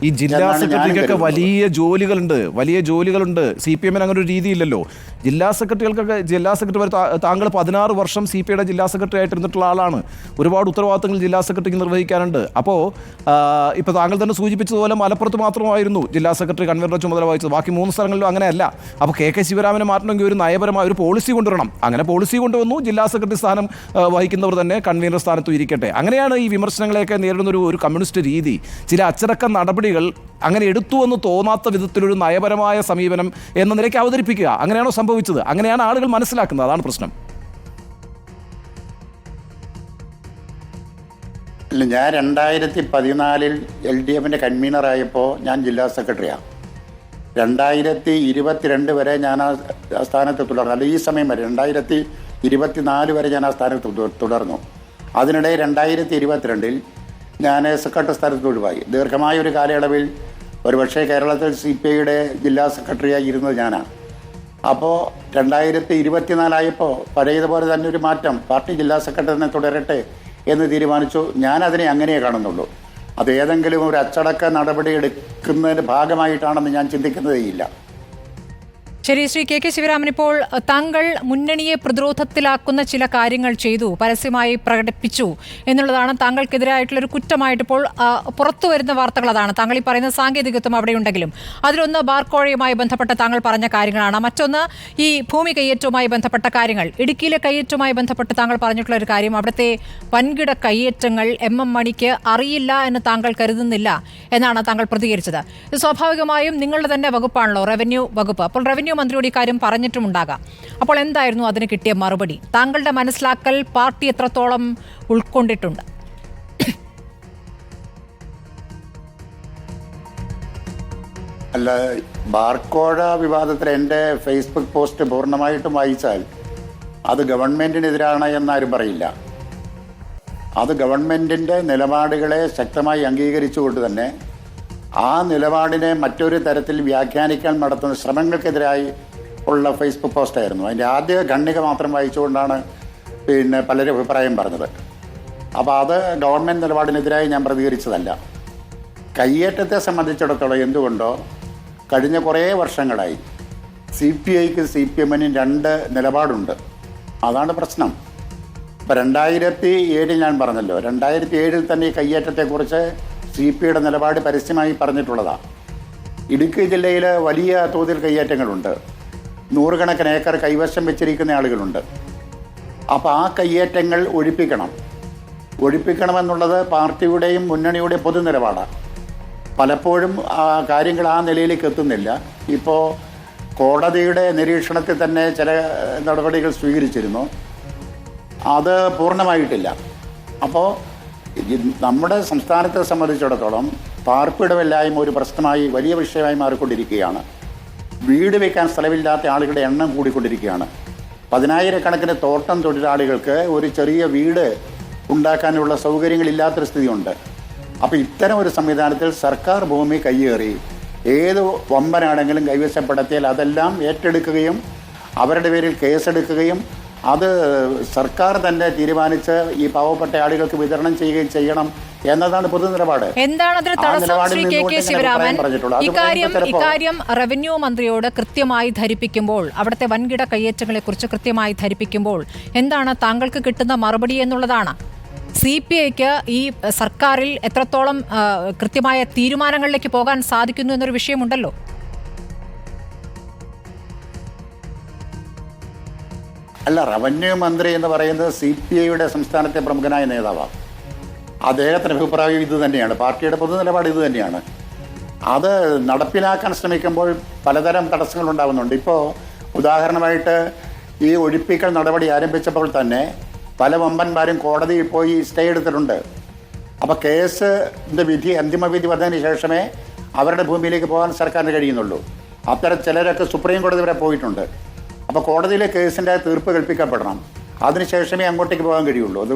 ഈ ജില്ലാ സെക്രട്ടറിക്കൊക്കെ വലിയ ജോലികളുണ്ട്. CPM അങ്ങനെ ഒരു രീതിയില്ലല്ലോ. ജില്ലാ സെക്രട്ടറി താങ്കൾ 16 വർഷം CPIയുടെ ജില്ലാ സെക്രട്ടറി ആയിട്ടിരുന്നിട്ടുള്ള ആളാണ്. ഒരുപാട് ഉത്തരവാദിത്തങ്ങൾ ജില്ലാ സെക്രട്ടറിക്ക് നിർവഹിക്കാനുണ്ട്. അപ്പോൾ ഇപ്പോൾ താങ്കൾ തന്നെ സൂചിപ്പിച്ചതുപോലെ മലപ്പുറത്ത് മാത്രമായിരുന്നു ജില്ലാ സെക്രട്ടറി കൺവീനറുടെ ചുമതല വഹിച്ചത്. ബാക്കി 3 സ്ഥലങ്ങളിലും അങ്ങനെയല്ല. അപ്പോൾ KK ശിവരാമനെ മാറ്റണമെങ്കിൽ ഒരു നയപരമായ ഒരു പോളിസി കൊണ്ടുവരണം. അങ്ങനെ പോളിസി കൊണ്ടുവന്നു. ജില്ലാ സെക്രട്ടറി സ്ഥാനം വഹിക്കുന്നവർ തന്നെ കൺവീനർ സ്ഥാനത്തും ഇരിക്കട്ടെ. അങ്ങനെയാണ് ഈ വിമർശനങ്ങളെയൊക്കെ നേരിടുന്ന ഒരു കമ്മ്യൂണിസ്റ്റ് രീതി. ചില അച്ചടക്ക നടപടികൾ അങ്ങനെ എടുത്തു എന്ന് തോന്നാത്ത വിധത്തിലൊരു നയപരമായ സമീപനം എന്ന നിലയ്ക്ക് അവതരിപ്പിക്കുക. അങ്ങനെയാണോ സംഭവിച്ചത്? അങ്ങനെയാണ് ആളുകൾ മനസ്സിലാക്കുന്നത്. അതാണ് പ്രശ്നം. അല്ല, ഞാൻ 2014 LDFിൻ്റെ കൺവീനറായപ്പോൾ ഞാൻ ജില്ലാ സെക്രട്ടറിയാണ്. 2022 വരെ ഞാൻ ആ സ്ഥാനത്ത് തുടർന്നു. അല്ല, ഈ സമയം വരെ 2024 വരെ ഞാൻ ആ സ്ഥാനത്ത് തുടർന്നു. അതിനിടെ 2022 ഞാൻ സെക്രട്ടറി സ്ഥാനത്ത് ഒഴിവായി. ദീർഘമായ ഒരു കാലയളവിൽ ഒരുപക്ഷെ കേരളത്തിൽ CPIയുടെ ജില്ലാ സെക്രട്ടറിയായി ഇരുന്നത് ഞാനാണ്. അപ്പോൾ 2024 ആയപ്പോൾ പഴയതുപോലെ തന്നെ ഒരു മാറ്റം, പാർട്ടി ജില്ലാ സെക്രട്ടറി തന്നെ തുടരട്ടെ എന്ന് തീരുമാനിച്ചു. ഞാനതിനെ അങ്ങനെ കാണുന്നുള്ളൂ. അത് ഏതെങ്കിലും ഒരു അച്ചടക്ക നടപടി എടുക്കുന്നതിൻ്റെ ഭാഗമായിട്ടാണെന്ന് ഞാൻ ചിന്തിക്കുന്നതേയില്ല. ശരി, ശ്രീ KK ശിവരാമൻ, ഇപ്പോൾ താങ്കൾ മുന്നണിയെ പ്രതിരോധത്തിലാക്കുന്ന ചില കാര്യങ്ങൾ ചെയ്തു, പരസ്യമായി പ്രകടിപ്പിച്ചു എന്നുള്ളതാണ് താങ്കൾക്കെതിരായിട്ടുള്ളൊരു കുറ്റമായിട്ട് ഇപ്പോൾ പുറത്തു വരുന്ന വാർത്തകൾ. അതാണ് താങ്കൾ ഈ പറയുന്ന സാങ്കേതികത്വം അവിടെയുണ്ടെങ്കിലും. അതിലൊന്ന് ബാർക്കോഴയുമായി ബന്ധപ്പെട്ട താങ്കൾ പറഞ്ഞ കാര്യങ്ങളാണ്. മറ്റൊന്ന് ഈ ഭൂമി കയ്യേറ്റവുമായി ബന്ധപ്പെട്ട കാര്യങ്ങൾ. ഇടുക്കിയിലെ കയ്യേറ്റവുമായി ബന്ധപ്പെട്ട് താങ്കൾ പറഞ്ഞിട്ടുള്ള ഒരു കാര്യം, അവിടുത്തെ വൻകിട കയ്യേറ്റങ്ങൾ MM മണിക്ക് അറിയില്ല എന്ന് താങ്കൾ കരുതുന്നില്ല എന്നാണ് താങ്കൾ പ്രതികരിച്ചത്. ഇത് സ്വാഭാവികമായും നിങ്ങളുടെ തന്നെ വകുപ്പാണല്ലോ, റവന്യൂ വകുപ്പ്. അപ്പോൾ റവന്യൂ മന്ത്രിയോട് ഈ കാര്യം പറഞ്ഞിട്ടുമുണ്ടാകാം. അപ്പോൾ എന്തായിരുന്നു അതിന് കിട്ടിയ മറുപടി? താങ്കളുടെ മനസ്സിലാക്കൽ പാർട്ടി എത്രത്തോളം ഉൾക്കൊണ്ടിട്ടുണ്ട്? അല്ല, ബാർക്കോഴ വിവാദത്തിൽ എൻ്റെ ഫേസ്ബുക്ക് പോസ്റ്റ് പൂർണ്ണമായിട്ടും വായിച്ചാൽ അത് ഗവൺമെൻറ്റിനെതിരാണ് എന്നാരും പറയില്ല. അത് ഗവൺമെൻറ്റിൻ്റെ നിലപാടുകളെ ശക്തമായി അംഗീകരിച്ചുകൊണ്ട് തന്നെ ആ നിലപാടിനെ മറ്റൊരു തരത്തിൽ വ്യാഖ്യാനിക്കാൻ നടത്തുന്ന ശ്രമങ്ങൾക്കെതിരായി ഉള്ള ഫേസ്ബുക്ക് പോസ്റ്റായിരുന്നു. അതിൻ്റെ ആദ്യ ഖണ്ഡിക മാത്രം വായിച്ചുകൊണ്ടാണ് പലരും അഭിപ്രായം പറഞ്ഞത്. അപ്പോൾ അത് ഗവൺമെൻറ് നിലപാടിനെതിരായി ഞാൻ പ്രതികരിച്ചതല്ല. കയ്യേറ്റത്തെ സംബന്ധിച്ചിടത്തോളം എന്തുകൊണ്ടോ കഴിഞ്ഞ കുറേ വർഷങ്ങളായി CPIക്ക് CPMനും 2 നിലപാടുണ്ട്. അതാണ് പ്രശ്നം. ഇപ്പോൾ 2007 ഞാൻ പറഞ്ഞല്ലോ, 2007 തന്നെ ഈ കയ്യേറ്റത്തെക്കുറിച്ച് CPIയുടെ നിലപാട് പരസ്യമായി പറഞ്ഞിട്ടുള്ളതാണ്. ഇടുക്കി ജില്ലയിൽ വലിയ തോതിൽ കയ്യേറ്റങ്ങളുണ്ട്. 100 ഏക്കർ കൈവശം വെച്ചിരിക്കുന്ന ആളുകളുണ്ട്. അപ്പോൾ ആ കയ്യേറ്റങ്ങൾ ഒഴിപ്പിക്കണമെന്നുള്ളത് പാർട്ടിയുടെയും മുന്നണിയുടെയും പൊതു നിലപാടാണ്. പലപ്പോഴും കാര്യങ്ങൾ ആ നിലയിലേക്ക് എത്തുന്നില്ല. ഇപ്പോൾ കോടതിയുടെ നിരീക്ഷണത്തിൽ തന്നെ ചില നടപടികൾ സ്വീകരിച്ചിരുന്നു. അത് പൂർണ്ണമായിട്ടില്ല. അപ്പോൾ നമ്മുടെ സംസ്ഥാനത്തെ സംബന്ധിച്ചിടത്തോളം പാർപ്പിടമില്ലായ്മ ഒരു പ്രശ്നമായി, വലിയ വിഷയമായി മാറിക്കൊണ്ടിരിക്കുകയാണ്. വീട് വയ്ക്കാൻ സ്ഥലമില്ലാത്ത ആളുകളുടെ എണ്ണം കൂടിക്കൊണ്ടിരിക്കുകയാണ്. 10,000 തോട്ടം തൊഴിലാളികൾക്ക് ഒരു ചെറിയ വീട് ഉണ്ടാക്കാനുള്ള സൗകര്യങ്ങളില്ലാത്തൊരു സ്ഥിതിയുണ്ട്. അപ്പോൾ ഇത്തരം ഒരു സംവിധാനത്തിൽ സർക്കാർ ഭൂമി കയ്യേറി ഏത് വമ്പനാണെങ്കിലും കൈവശപ്പെടുത്തിയാൽ അതെല്ലാം ഏറ്റെടുക്കുകയും അവരുടെ പേരിൽ കേസെടുക്കുകയും അത് സർക്കാർ തന്നെ തീരുമാനിച്ച് ഈ പാവപ്പെട്ട ആളുകൾക്ക് വിതരണം ചെയ്യുകയും ചെയ്യണം എന്നതാണ് പൊതു നിലപാട്. എന്താണ് അതിന് തടസ്സം? ശ്രീ KK ശിവരാമൻ, ഇക്കാര്യം റവന്യൂ മന്ത്രിയോട് കൃത്യമായി ധരിപ്പിക്കുമ്പോൾ, അവിടുത്തെ വൻകിട കയ്യേറ്റങ്ങളെ കുറിച്ച് കൃത്യമായി ധരിപ്പിക്കുമ്പോൾ എന്താണ് താങ്കൾക്ക് കിട്ടുന്ന മറുപടി എന്നുള്ളതാണ്. CPIക്ക് ഈ സർക്കാരിൽ എത്രത്തോളം കൃത്യമായ തീരുമാനങ്ങളിലേക്ക് പോകാൻ സാധിക്കുന്നു എന്നൊരു വിഷയമുണ്ടല്ലോ. അല്ല, റവന്യൂ മന്ത്രി എന്ന് പറയുന്നത് CPIയുടെ സംസ്ഥാനത്തെ പ്രമുഖനായ നേതാവാണ്. അദ്ദേഹത്തിൻ്റെ അഭിപ്രായം ഇത് തന്നെയാണ്. പാർട്ടിയുടെ പൊതു നിലപാട് ഇത് തന്നെയാണ്. അത് നടപ്പിലാക്കാൻ ശ്രമിക്കുമ്പോൾ പലതരം തടസ്സങ്ങൾ ഉണ്ടാകുന്നുണ്ട്. ഇപ്പോൾ ഉദാഹരണമായിട്ട് ഈ ഒഴിപ്പിക്കൽ നടപടി ആരംഭിച്ചപ്പോൾ തന്നെ പല വമ്പന്മാരും കോടതിയിൽ പോയി സ്റ്റേ എടുത്തിട്ടുണ്ട്. അപ്പോൾ കേസിൻ്റെ അന്തിമ വിധി വന്നതിന് ശേഷമേ അവരുടെ ഭൂമിയിലേക്ക് പോകാൻ സർക്കാരിന് കഴിയുന്നുള്ളൂ. അത്തരം ചിലരൊക്കെ സുപ്രീം കോടതി വരെ പോയിട്ടുണ്ട്. അപ്പോൾ കോടതിയിലെ കേസിൻ്റെ തീർപ്പ് കൽപ്പിക്കപ്പെടണം. അതിനുശേഷമേ അങ്ങോട്ടേക്ക് പോകാൻ കഴിയുള്ളൂ. അത്